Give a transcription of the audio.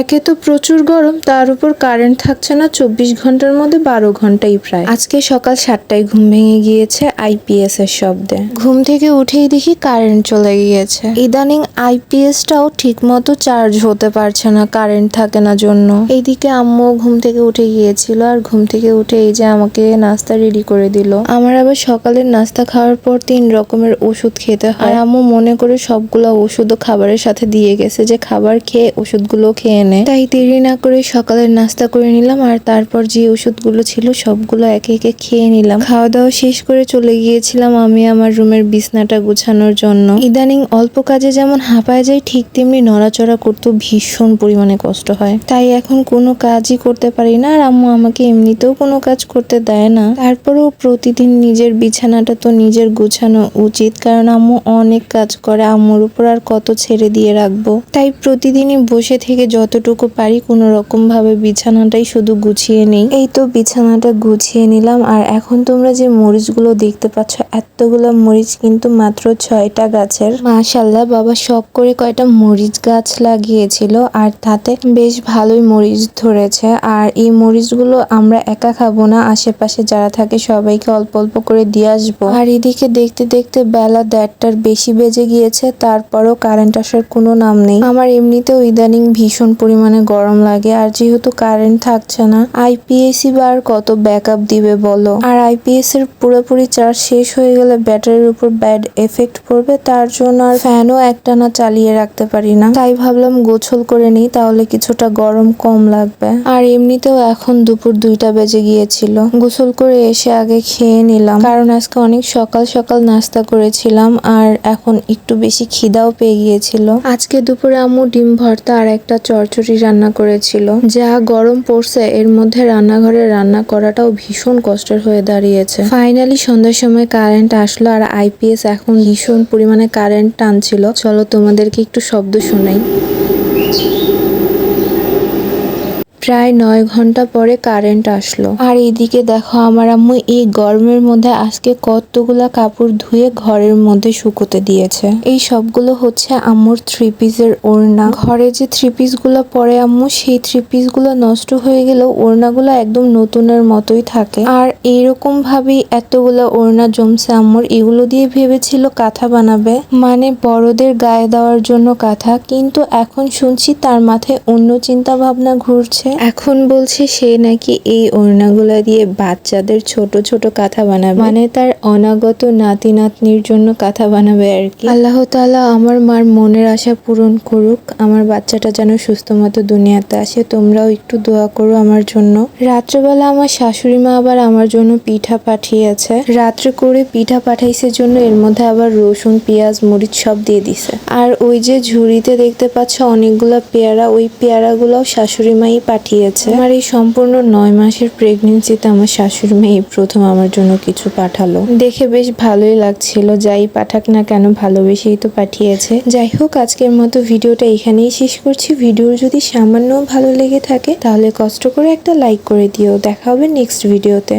একে তো প্রচুর গরম, তার উপর কারেন্ট থাকছে না 24 ঘন্টার মধ্যে 12 ঘন্টাই প্রায়। আজকে সকাল 7টায় ঘুম ভেঙে গিয়েছে আইপিএস এর শব্দে। ঘুম থেকে উঠেই দেখি কারেন্ট চলে গিয়েছে। ইদানিং আইপিএসটাও ঠিক মতো চার্জ হতে পারছে না, কারেন্ট থাকে না জন্য। এইদিকে আম্মু ঘুম থেকে উঠে গিয়েছিল, আর ঘুম থেকে উঠে এই যে আমাকে নাস্তা রেডি করে দিল। আমার আবার সকালের নাস্তা খাওয়ার পর 3 রকমের ওষুধ খেতে হয়, আর আম্মু মনে করে সবগুলা ওষুধও খাবারের সাথে দিয়ে গেছে যে খাবার খেয়ে ওষুধগুলো খেয়ে নে। তাই দেরি না করে সকালের নাস্তা করে নিলাম, আর তারপর যে ওষুধগুলো ছিল সবগুলো একে একে খেয়ে নিলাম। খাওয়া দাওয়া শেষ করে চলে গিয়েছিলাম আমি আমার রুমের বিছনাটা গুছানোর জন্য। ইদানিং অল্প কাজে যেমন হাঁপায় যায়, ঠিক তেমনি নড়াচড়া করতেও ভীষণ পরিমাণে কষ্ট হয়। তাই এখন কোনো কাজই করতে পারি না, আর আম্মু আমাকে এমনিতেও কোনো কাজ করতে দেয় না। তারপরেও প্রতিদিন নিজের বিছানাটা তো নিজের গুছানো উচিত, কারণ আম্মু অনেক কাজ করে, আম্মুর উপর আর কত ছেড়ে দিয়ে রাখবো। তাই প্রতিদিনই বসে থেকে যতটুকু পারি কোনো রকম ভাবে বিছানাটাই শুধু গুছিয়ে নেই। এই তো বিছানাটা গুছিয়ে নিলাম, আর এখন তোমরা যে মরিচগুলো দেখতে পাচ্ছ, এতগুলো মরিচ কিন্তু মাত্র 6টা গাছের। মাশাআল্লাহ, বাবা শখ করে কয়টা মরিচ গাছ লাগিয়েছিল, আর তাতে বেশ ভালোই মরিচ ধরেছে। আর এই মরিচগুলো আমরা একা খাবো না, আশেপাশে যারা থাকে সবাইকে অল্প অল্প করে দিয়ে আসবো। আর এদিকে দেখতে দেখতে বেলা 1:30টার বেশি বেজে গিয়েছে, তারপরও কারেন্ট আসার কোনো নাম নেই। আমার এমনিতেও ইদানিং ভীষণ পরিমাণে গরম লাগে, আর যেহেতু কারেন্ট থাকছে না, আইপিএসই বা আর কত ব্যাকআপ দিবে বলো। আর আইপিএস এর পুরোপুরি চার্জ শেষ হয়ে গেলে ব্যাটারির উপর ব্যাড এফেক্ট পড়বে, তার জন্য আর ফ্যানও একটানা চালিয়ে রাখতে পারি না। তাই ভাবলাম গোসল করে নিই, তাহলে কিছুটা গরম কম লাগবে। আর এমনিতেও এখন দুপুর 2টা বেজে গিয়েছিল। গোসল করে এসে আগে খেয়ে নিলাম, কারণ আজকে অনেক সকাল সকাল নাস্তা করেছিলাম, আর এখন একটু বেশি খিদাও পেয়ে গিয়েছিল। আজকে দুপুরে আম্মু ডিম ভর্তা আর একটা চচ্চড়ি রান্না করেছিল। যা গরম পড়ছে, এর মধ্যে রান্নাঘরে রান্না করাটাও ভীষণ কষ্টের হয়ে দাঁড়িয়েছে। ফাইনালি সন্ধ্যার সময় কারেন্ট আসলো, আর আইপিএস এখন ভীষণ পরিমাণে কারেন্ট টানছিল। চলো তোমাদেরকে একটু শব্দ শোনাই। প্রায় 9 ঘন্টা পরে কারেন্ট আসলো। আর এইদিকে দেখো আমার আম্মু এই গরমের মধ্যে আজকে কতগুলা কাপড় ধুয়ে ঘরের মধ্যে শুকোতে দিয়েছে। এই সবগুলো হচ্ছে আম্মুর 3 পিসের ওড়না। ঘরে যে 3 পিস গুলো পরে আম্মু, সেই 3 পিস গুলো নষ্ট হয়ে গেলেও ওড়নাগুলো একদম নতুনের মতোই থাকে। আর এইরকম ভাবেই এতগুলো ওড়না জমছে আম্মুর। এগুলো দিয়ে ভেবেছিল কাঁথা বানাবে, মানে বড়দের গায়ে দেওয়ার জন্য কাঁথা, কিন্তু এখন শুনছি তার মাথায় অন্য চিন্তা ভাবনা ঘুরছে। এখন বলছে সে নাকি এই ওড়নাগুলা দিয়ে বাচ্চাদের ছোট ছোট কাঁথা বানাবে, মানে তার অনাগত নাতি নাতনির জন্য কাঁথা বানাবে আর কি। আল্লাহ তাআলা আমার মার মনের আশা পূরণ করুক, আমার বাচ্চাটা যেন সুস্থ মতো দুনিয়াতে আসে। তোমরাও একটু দোয়া করো আমার জন্য। রাত্রেবেলা আমার শাশুড়ি মা আবার আমার জন্য পিঠা পাঠিয়েছে। রাত্রে করে পিঠা পাঠাইছে জন্য এর মধ্যে আবার রসুন, পেঁয়াজ, মরিচ সব দিয়ে দিছে। আর ওই যে ঝুড়িতে দেখতে পাচ্ছ অনেকগুলা পেয়ারা, ওই পেয়ারাগুলোও শাশুড়ি মাই পাঠিয়েছে। আমার এই সম্পূর্ণ 9 মাসের প্রেগনেন্সিতে আমার শাশুড়ি মা এই প্রথম আমার জন্য কিছু পাঠালো। দেখে বেশ ভালোই লাগছিল। যাই পাঠাক না কেন, ভালোবেসেই তো পাঠিয়েছে। যাই হোক, আজকের মতো ভিডিওটা এখানেই শেষ করছি। ভিডিও যদি সামান্য ভালো লেগে থাকে তাহলে কষ্ট করে একটা লাইক করে দিও। দেখা হবে নেক্সট ভিডিওতে।